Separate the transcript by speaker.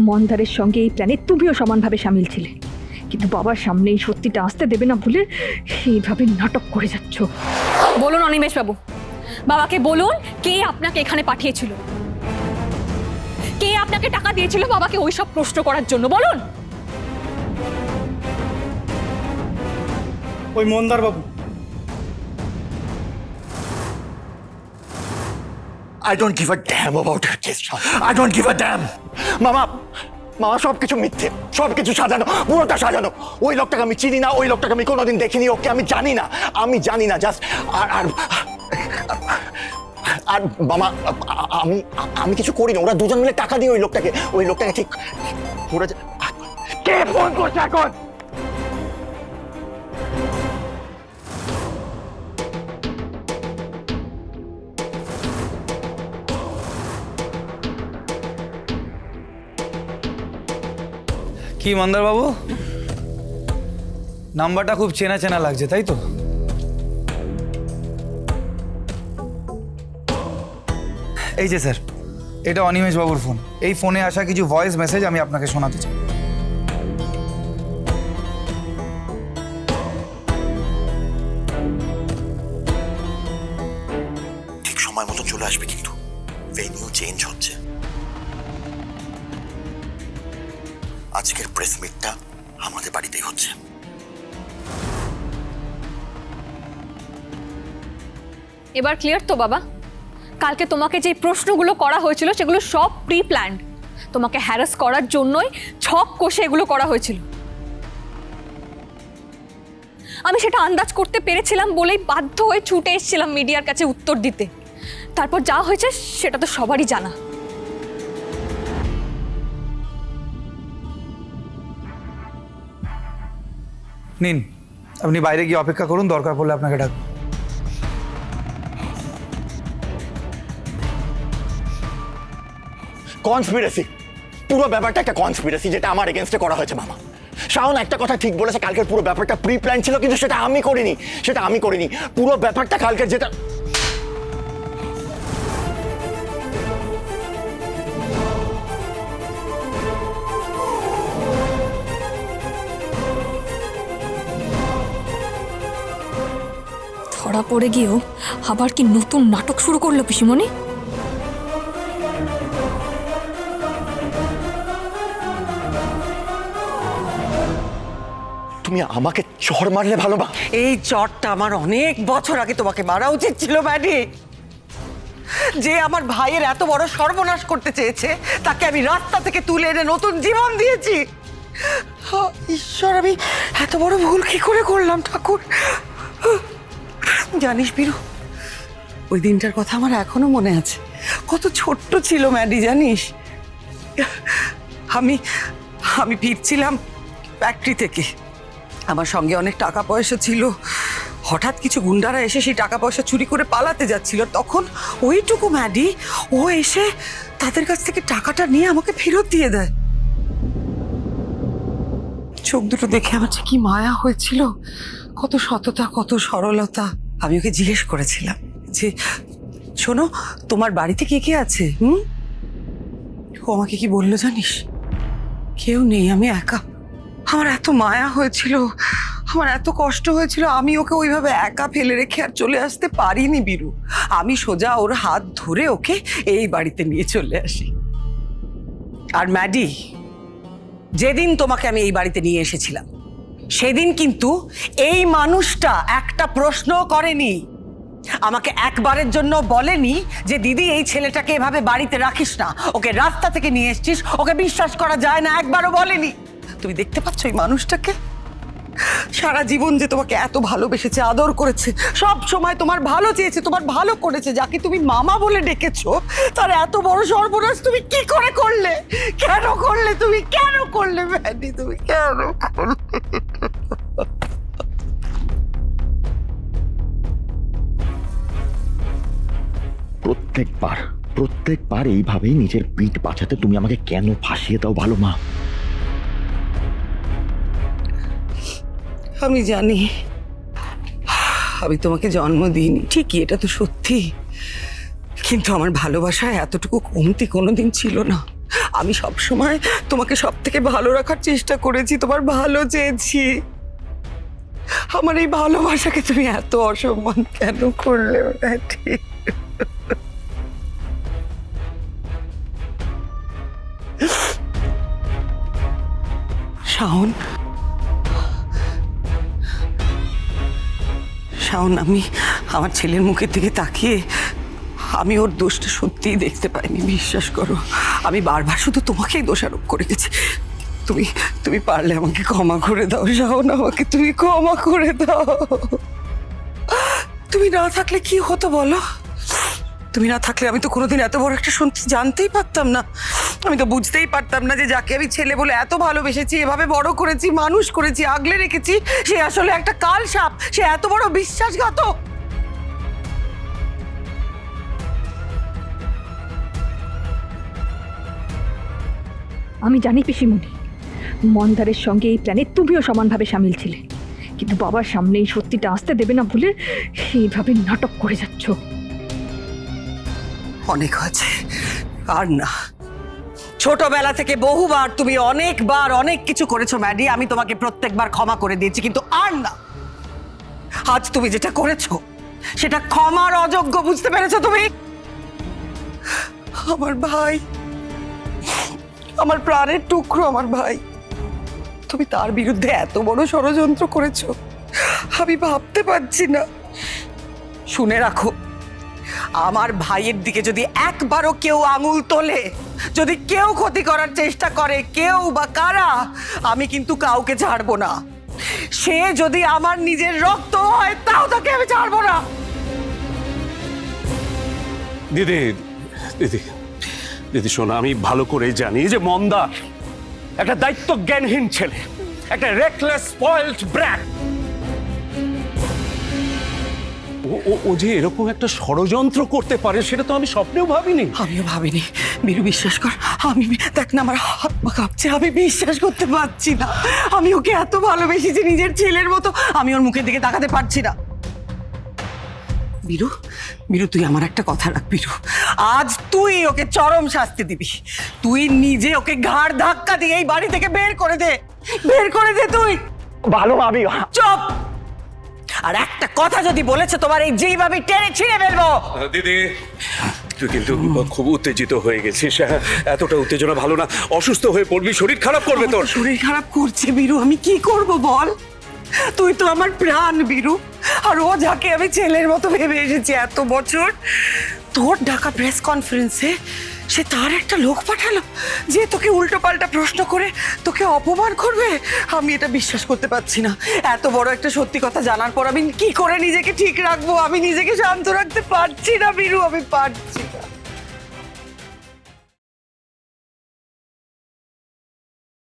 Speaker 1: মন্দারের সঙ্গে এই প্ল্যানে তুমিও সমানভাবে সামিল ছিলে, কিন্তু বাবার সামনে এই সত্যিটা আসতে দেবে না বলে এইভাবে নাটক করে যাচ্ছ।
Speaker 2: বলুন অনিমেষ বাবু, বাবাকে বলুন কে আপনাকে এখানে পাঠিয়েছিল, কে আপনাকে টাকা দিয়েছিল বাবাকে ওইসব প্রশ্ন করার জন্য, বলুন।
Speaker 3: ওই মন্দার বাবু।
Speaker 4: I don't give a damn about her case. I don't give a damn. মামা মামা সবকিছু মিথ্যে, সবকিছু সাজানো, পুরোটা সাজানো। ওই লোকটাকে আমি চিনি না, ওই লোকটাকে আমি কোনোদিন দেখিনি, ওকে আমি জানি না জাস্ট আর আর মামা আমি কিছু করিনি। ওরা দুজন মিলে টাকা দিয়ে ওই লোকটাকে ঠিক ওরা কে ফোন করছে এখন?
Speaker 5: কি মন্দার বাবু, নাম্বারটা খুব চেনা চেনা লাগছে, তাই তো? এই যে স্যার, এটা অনিমেষ বাবুর ফোন। এই ফোনে আসা কিছু ভয়েস মেসেজ আমি আপনাকে শোনাতে চাই।
Speaker 4: ঠিক সময় মতো চলে আসবে, কিন্তু ভেন্যু চেঞ্জ হচ্ছে। আজকের প্রেস মিটটা আমাদের বাড়িতেই হচ্ছে।
Speaker 2: এবার ক্লিয়ার তো বাবা? কালকে তোমাকে যে প্রশ্নগুলো করা হয়েছিল সেগুলো সব প্রি প্ল্যান্ড, তোমাকে হ্যারাস করার জন্যই ছক কষে এগুলো করা হয়েছিল। আমি সেটা আন্দাজ করতে পেরেছিলাম বলেই বাধ্য হয়ে ছুটে এসেছিলাম মিডিয়ার কাছে উত্তর দিতে। তারপর যা হয়েছে সেটা তো সবারই জানা।
Speaker 5: নিন, আপনি বাইরে গিয়ে অপেক্ষা করুন, দরকার পড়লে আপনাকে ডাকবো।
Speaker 4: কনস্পিরেসি, পুরো ব্যাপারটা একটা কনস্পিরেসি, যেটা আমার এগেনস্টে করা হয়েছে মামা। শাওন একটা কথা ঠিক বলেছে, কালকের পুরো ব্যাপারটা প্রি প্ল্যান ছিল, কিন্তু সেটা আমি করিনি। পুরো ব্যাপারটা কালকের যেটা
Speaker 2: ধরা পড়ে গিয়েও আবার কি নতুন নাটক শুরু করলো পিসিমণি?
Speaker 4: তুমি আমাকে চড় মারলে ভালো মা?
Speaker 6: এই চটটা আমার অনেক বছর আগে তোমাকে মারা উচিত ছিল ম্যাডি। যে আমার ভাইয়ের এত বড় সর্বনাশ করতে চেয়েছে তাকে আমি রাস্তা থেকে তুলে এনে নতুন জীবন দিয়েছি। ঈশ্বর, আমি এত বড় ভুল কি করে করলাম ঠাকুর? জানিস বীরু, ওই দিনটার কথা আমার এখনো মনে আছে। কত ছোট্ট ছিল ম্যাডি জানিস। আমি আমি ফিরছিলাম ফ্যাক্টরি থেকে, আমার সঙ্গে অনেক টাকা পয়সা ছিল। হঠাৎ কিছু গুন্ডারা এসে সেই টাকা পয়সা চুরি করে পালাতে যাচ্ছিল। তখন ওইটুকু ম্যাডি ও এসে তাদের কাছ থেকে টাকাটা নিয়ে আমাকে ফেরত দিয়ে দেয়। চোখ দুটো দেখে আমার যে কি মায়া হয়েছিল, কত সততা, কত সরলতা। আমি ওকে জিজ্ঞেস করেছিলাম যে, শোনো, তোমার বাড়িতে কে কে আছে? ও আমাকে কি বললো জানিস? কেউ নেই, আমি একা। আমার এত মায়া হয়েছিল, আমার এত কষ্ট হয়েছিল। আমি ওকে ওইভাবে একা ফেলে রেখে আর চলে আসতে পারিনি বীরু। আমি সোজা ওর হাত ধরে ওকে এই বাড়িতে নিয়ে চলে আসি। আর ম্যাডি, যেদিন তোমাকে আমি এই বাড়িতে নিয়ে এসেছিলাম সেদিন কিন্তু এই মানুষটা একটা প্রশ্নও করেনি। আমাকে একবারের জন্য বলেনি যে দিদি এই ছেলেটাকে এভাবে বাড়িতে রাখিস না, ওকে রাস্তা থেকে নিয়ে এসছিস, ওকে বিশ্বাস করা যায় না, একবারও বলেনি। তুমি দেখতে পাচ্ছ এই মানুষটাকে? সারা জীবন যে তোমাকে এত ভালোবেসেছে, আদর করেছে, সব সময় তোমার ভালো চেয়েছে, তোমার ভালো করেছে, যাকে তুমি মামা বলে ডেকেছো, তার এত বড় সর্বনাশ তুমি কি করে করলে? কেন করলে তুমি? কেন করলে ম্যাডি? তুমি কেন করলে?
Speaker 4: প্রত্যেকবার এইভাবেই নিজের পিঠ বাঁচাতে তুমি আমাকে কেন ফাঁসিয়ে দাও ভালো মা?
Speaker 6: আমি জানি আমি তোমাকে জন্ম দিইনি, ঠিকই, এটা তো সত্যি। কিন্তু আমার ভালোবাসায় এতটুকু কমতি কোনোদিন ছিল না। আমি সব সময় তোমাকে সব থেকে ভালো রাখার চেষ্টা করেছি, তোমার ভালো চেয়েছি। আমার এই ভালোবাসাকে তুমি এত অসম্মান কেন করলে ঠিক? শাওন, শাওন, আমি আমার ছেলের মুখের দিকে তাকিয়ে আমি ওর দোষটা সত্যিই দেখতে পাইনি, বিশ্বাস করো। আমি বারবার শুধু তোমাকেই দোষারোপ করে গেছি। তুমি তুমি পারলে আমাকে ক্ষমা করে দাও শাওন, আমাকে তুমি ক্ষমা করে দাও। তুমি না থাকলে কি হতো বলো? তুমি না থাকলে আমি তো কোনোদিন এত বড় একটা সত্যি জানতেই পারতাম না। আমি তো বুঝতেই পারতাম না যে যাকে আমি ছেলে বলে এত ভালোবেসেছি, এভাবে বড় করেছি, মানুষ করেছি, আগলে রেখেছি, সে আসলে একটা কাল সাপ, সে এত বড় বিশ্বাসঘাতক।
Speaker 1: আমি জানি পিসিমণি, মন্দারের সঙ্গে এই প্ল্যানে তুমিও সমানভাবে সামিল ছিলে, কিন্তু বাবার সামনে এই সত্যিটা আসতে দেবে না বলে এইভাবে নাটক করে যাচ্ছ।
Speaker 6: অনেক হয়েছে, আর না। ছোটবেলা থেকে বহুবার তুমি অনেকবার অনেক কিছু করেছো ম্যাডি, আমি তোমাকে প্রত্যেকবার ক্ষমা করে দিয়েছি, কিন্তু আর না। আজ তুমি যেটা করেছো সেটা ক্ষমার অযোগ্য, বুঝতে পেরেছো তুমি? আমার ভাই, আমার প্রাণের টুকরো আমার ভাই, তুমি তার বিরুদ্ধে এত বড় ষড়যন্ত্র করেছো, আমি ভাবতে পারছি না। শুনে রাখো, আমার ভাইয়ের দিকে যদি একবারও কেউ আঙুল তোলে, যদি কেউ ক্ষতি করার চেষ্টা করে, কেউ বা কারা, আমি কিন্তু কাউকে ছাড়বো না। সে যদি আমার নিজের রক্ত হয় তাও তাকে আমি ছাড়বো না।
Speaker 3: দিদি দিদি দিদি শোনো, আমি ভালো করে জানি যে মন্দা একটা দায়িত্ব জ্ঞানহীন ছেলে, একটা রেকলেস স্পয়েলড ব্র্যাট। ও যে এরকম একটা ষড়যন্ত্র করতে পারে সেটা তো আমি স্বপ্নেও ভাবিনি।
Speaker 6: আমিও ভাবিনি বীরু, বিশ্বাস কর। আমি দেখ না, আমার হাত পা কাঁপছে, আমি বিশ্বাস করতে পারছি না। আমি ওকে এত ভালোবেসেছি নিজের ছেলের মতো, আমি ওর মুখের দিকে তাকাতে পারছি না। বীরু, বীরু, তুই আমার একটা কথা রাখ বীরু, আজ তুই ওকে চরম শাস্তি দিবি। তুই নিজে ওকে ঘাড় ধাক্কা দিয়ে এই বাড়ি থেকে বের করে দে, বের করে দে তুই।
Speaker 4: ভালো আমি
Speaker 6: চুপ! আর একটা কথা যদি বলেছে তোমার এই যেইভাবে টেনে ছিঁড়ে ফেলবো।
Speaker 3: দিদি তুই কিন্তু খুব উত্তেজিত হয়ে গেছিস, এতটা উত্তেজনা ভালো না, অসুস্থ হয়ে পড়বি, শরীর খারাপ করবে তোর।
Speaker 6: শরীর খারাপ করছে বীরু, আমি কি করব বল? তুই তো আমার প্রাণ বীরু, আর ও যাকে আমি ছেলের মতো ভেবে এসেছি এত বছর, তোর ঢাকা প্রেস কনফারেন্সে সে তার একটা লোক পাঠালো যে তোকে উল্টো পাল্টা প্রশ্ন করে তোকে অপমান করবে। আমি এটা বিশ্বাস করতে পারছি না। এত বড় একটা সত্যি কথা জানার পর আমি কি করে নিজেকে ঠিক রাখবো? আমি নিজেকে শান্ত রাখতে পারছি না বীরু, আমি পারছি না।